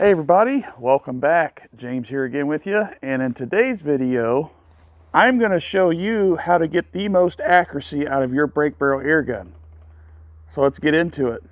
Hey everybody, welcome back. James here again with you, and in today's video I'm going to show you how to get the most accuracy out of your brake barrel air gun. So let's get into it.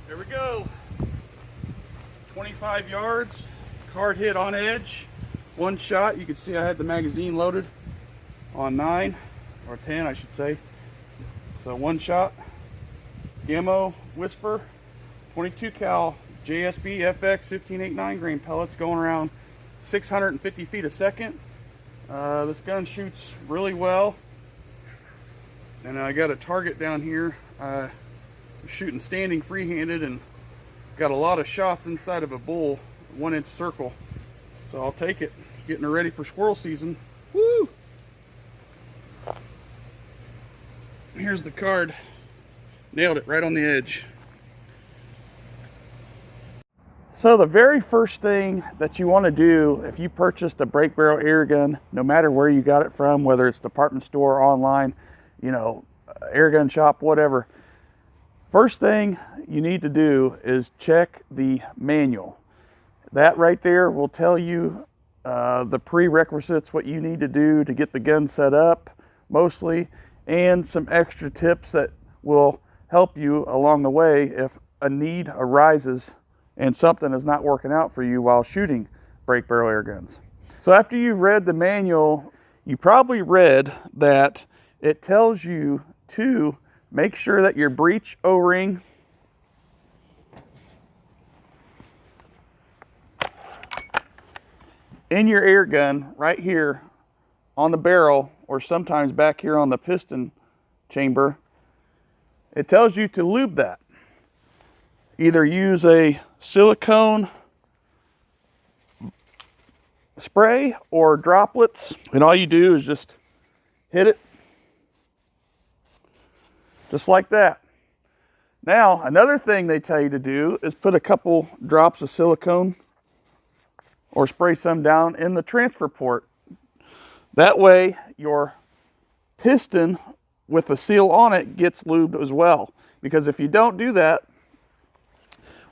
There we go. 25 yards, card hit on edge, one shot. You can see I had the magazine loaded on 9 or 10 I should say. So one shot, Gammo Whisper 22 cal JSB FX 15.89 grain pellets going around 650 feet a second. This gun shoots really well, and I got a target down here. Shooting standing free-handed and got a lot of shots inside of a bull 1-inch circle, so I'll take it. Getting her ready for squirrel season. Woo! Here's the card. Nailed it right on the edge. So the very first thing that you want to do if you purchased a brake barrel air gun, no matter where you got it from, whether it's department store, online, you know, air gun shop, whatever, first thing you need to do is check the manual. That right there will tell you the prerequisites, what you need to do to get the gun set up mostly, and some extra tips that will help you along the way if a need arises and something is not working out for you while shooting brake barrel air guns. So after you've read the manual, you probably read that it tells you to make sure that your breech O-ring in your air gun right here on the barrel, or sometimes back here on the piston chamber, it tells you to lube that. Either use a silicone spray or droplets, and all you do is just hit it just like that. Now, another thing they tell you to do is put a couple drops of silicone or spray some down in the transfer port. That way your piston with the seal on it gets lubed as well. Because if you don't do that,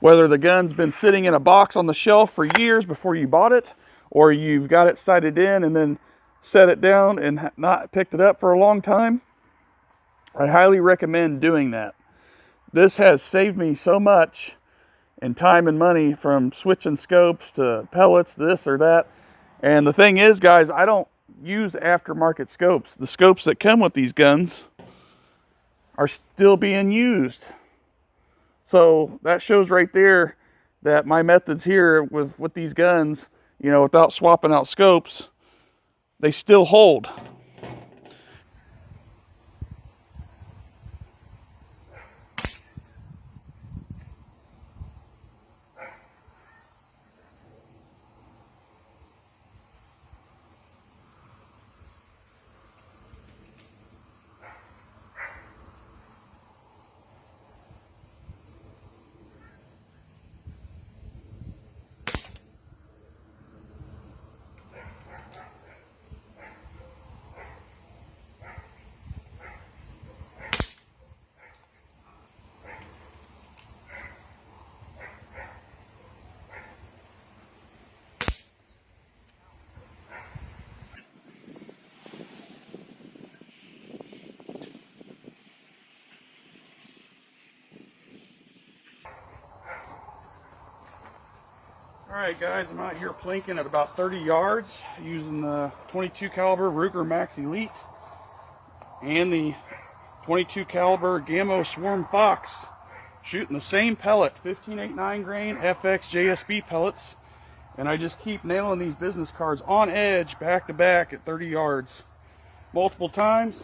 whether the gun's been sitting in a box on the shelf for years before you bought it, or you've got it sighted in and then set it down and not picked it up for a long time, I highly recommend doing that. This has saved me so much in time and money from switching scopes to pellets, this or that. And the thing is, guys, I don't use aftermarket scopes. The scopes that come with these guns are still being used. So that shows right there that my methods here with these guns, you know, without swapping out scopes, they still hold. Alright guys, I'm out here plinking at about 30 yards using the 22 caliber Ruger Max Elite and the 22 caliber Gammo Swarm Fox, shooting the same pellet, 15.89 grain FX JSB pellets, And I just keep nailing these business cards on edge, back to back at 30 yards. Multiple times.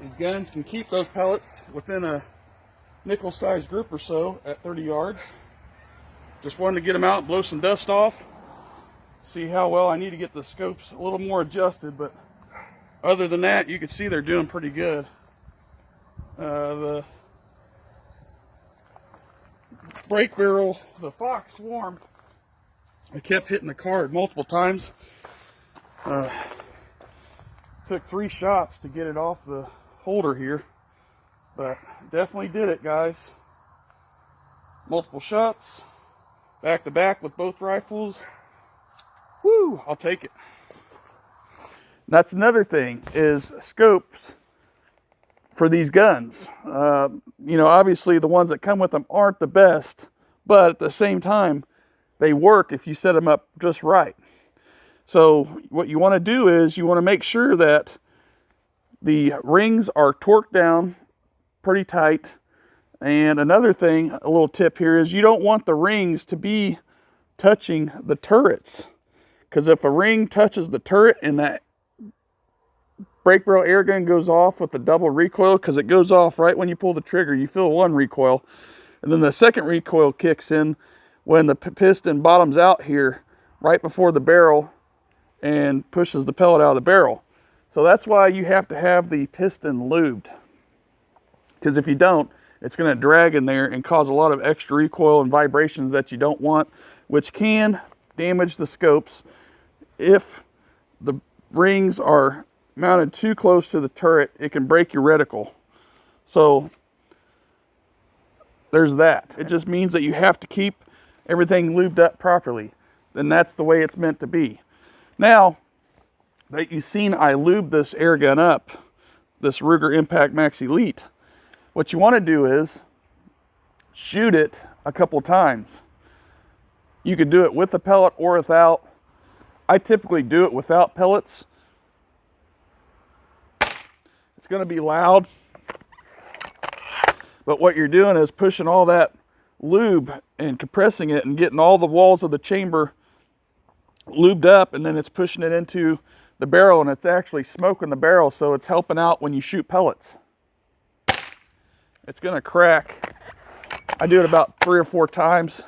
These guns can keep those pellets within a nickel-sized group or so at 30 yards. Just wanted to get them out, blow some dust off. See how well I need to get the scopes a little more adjusted, but other than that, you can see they're doing pretty good. The brake barrel, the Fox Swarm, I kept hitting the card multiple times. Took 3 shots to get it off the holder here, but definitely did it, guys. Multiple shots, back to back with both rifles. Woo, I'll take it. That's another thing, is scopes for these guns. You know, obviously the ones that come with them aren't the best, but at the same time, they work if you set them up just right. So what you want to do is you want to make sure that the rings are torqued down pretty tight. And another thing, a little tip here, is you don't want the rings to be touching the turrets. Because if a ring touches the turret and that brake barrel air gun goes off with the double recoil, because it goes off right when you pull the trigger, you feel one recoil. And then the second recoil kicks in when the piston bottoms out here right before the barrel and pushes the pellet out of the barrel. So that's why you have to have the piston lubed. Because if you don't, it's going to drag in there and cause a lot of extra recoil and vibrations that you don't want, which can damage the scopes if the rings are mounted too close to the turret. It can break your reticle. So there's that. It just means that you have to keep everything lubed up properly. Then that's the way it's meant to be. Now that you've seen I lubed this air gun up, this Ruger Impact Max Elite, what you want to do is shoot it a couple times. You could do it with a pellet or without. I typically do it without pellets. It's going to be loud, but what you're doing is pushing all that lube and compressing it and getting all the walls of the chamber lubed up, and then it's pushing it into the barrel, and it's actually smoking the barrel, so it's helping out when you shoot pellets. It's going to crack. I do it about 3 or 4 times.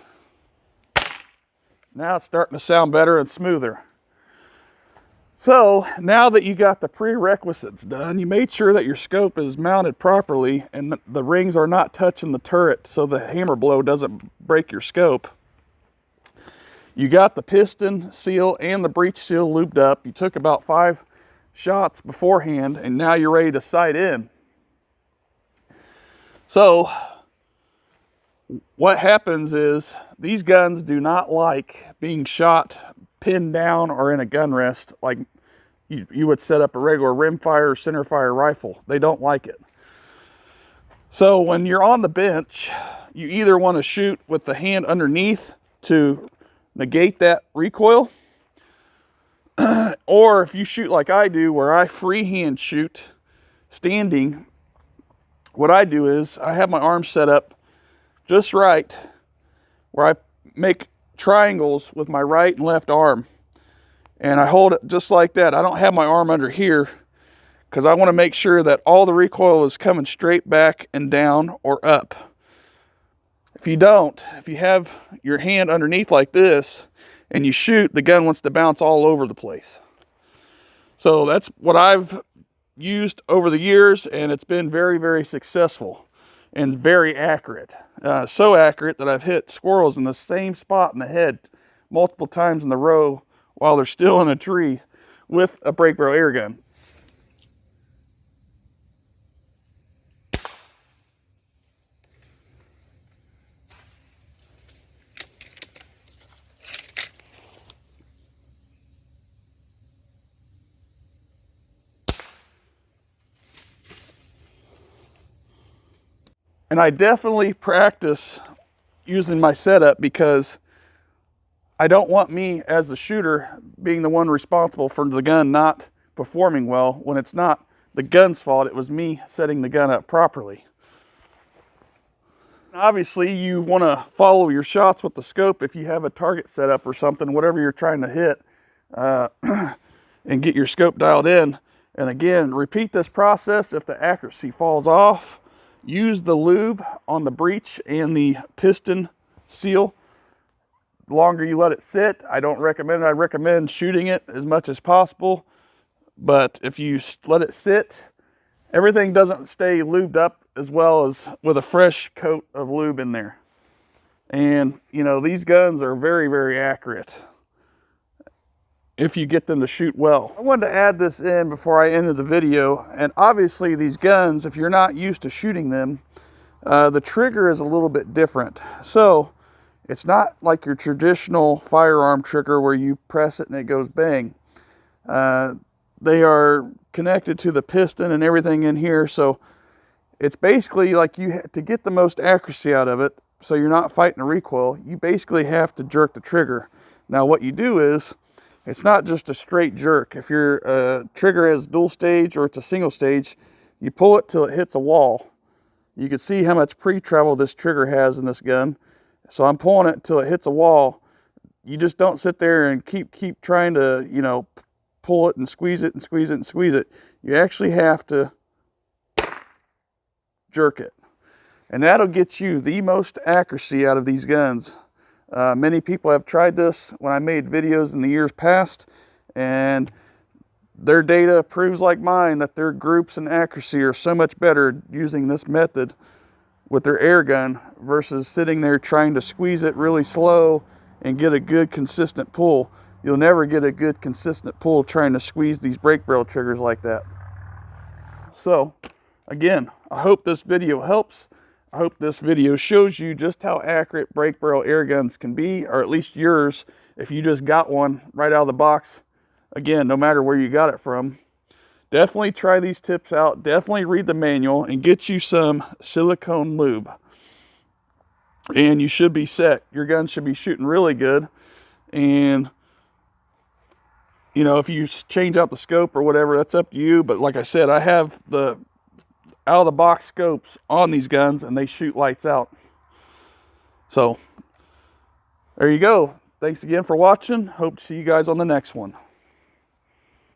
Now it's starting to sound better and smoother. So now that you got the prerequisites done, you made sure that your scope is mounted properly and the rings are not touching the turret so the hammer blow doesn't break your scope. You got the piston seal and the breech seal lubed up. You took about 5 shots beforehand, and now you're ready to sight in. So what happens is these guns do not like being shot pinned down or in a gun rest like you would set up a regular rimfire or centerfire rifle. They don't like it. So when you're on the bench, you either want to shoot with the hand underneath to negate that recoil, or if you shoot like I do, where I freehand shoot standing, what I do is I have my arms set up just right where I make triangles with my right and left arm, and I hold it just like that. I don't have my arm under here because I want to make sure that all the recoil is coming straight back and down or up. If you don't, if you have your hand underneath like this and you shoot, the gun wants to bounce all over the place. So that's what I've used over the years, and it's been very, very successful and very accurate. So accurate that I've hit squirrels in the same spot in the head multiple times in the row while they're still in a tree with a brake barrel air gun. And I definitely practice using my setup because I don't want me as the shooter being the one responsible for the gun not performing well when it's not the gun's fault. It was me setting the gun up properly. Obviously, you want to follow your shots with the scope if you have a target set up or something, whatever you're trying to hit, and get your scope dialed in. And again, repeat this process. If the accuracy falls off, use the lube on the breech and the piston seal. The longer you let it sit, I don't recommend it. I recommend shooting it as much as possible. But if you let it sit, everything doesn't stay lubed up as well as with a fresh coat of lube in there. And, you know, these guns are very, very accurate if you get them to shoot well. I wanted to add this in before I ended the video. And obviously these guns, if you're not used to shooting them, the trigger is a little bit different. So it's not like your traditional firearm trigger where you press it and it goes bang. They are connected to the piston and everything in here. So it's basically like to get the most accuracy out of it, so you're not fighting a recoil, you basically have to jerk the trigger. Now what you do is, it's not just a straight jerk. If your trigger is dual stage or it's a single stage, you pull it till it hits a wall. You can see how much pre-travel this trigger has in this gun. So I'm pulling it till it hits a wall. You just don't sit there and keep trying to, you know, pull it and squeeze it and squeeze it and squeeze it. You actually have to jerk it. And that'll get you the most accuracy out of these guns. Many people have tried this when I made videos in the years past, and their data proves like mine that their groups and accuracy are so much better using this method with their air gun versus sitting there trying to squeeze it really slow and get a good consistent pull. You'll never get a good consistent pull trying to squeeze these brake barrel triggers like that. So again, I hope this video helps. I hope this video shows you just how accurate brake barrel air guns can be, or at least yours if you just got one right out of the box. Again, no matter where you got it from. Definitely try these tips out. Definitely read the manual and get you some silicone lube. And you should be set. Your gun should be shooting really good. And, you know, if you change out the scope or whatever, that's up to you. But like I said, I have the out of the box scopes on these guns and they shoot lights out. So there you go. Thanks again for watching. Hope to see you guys on the next one.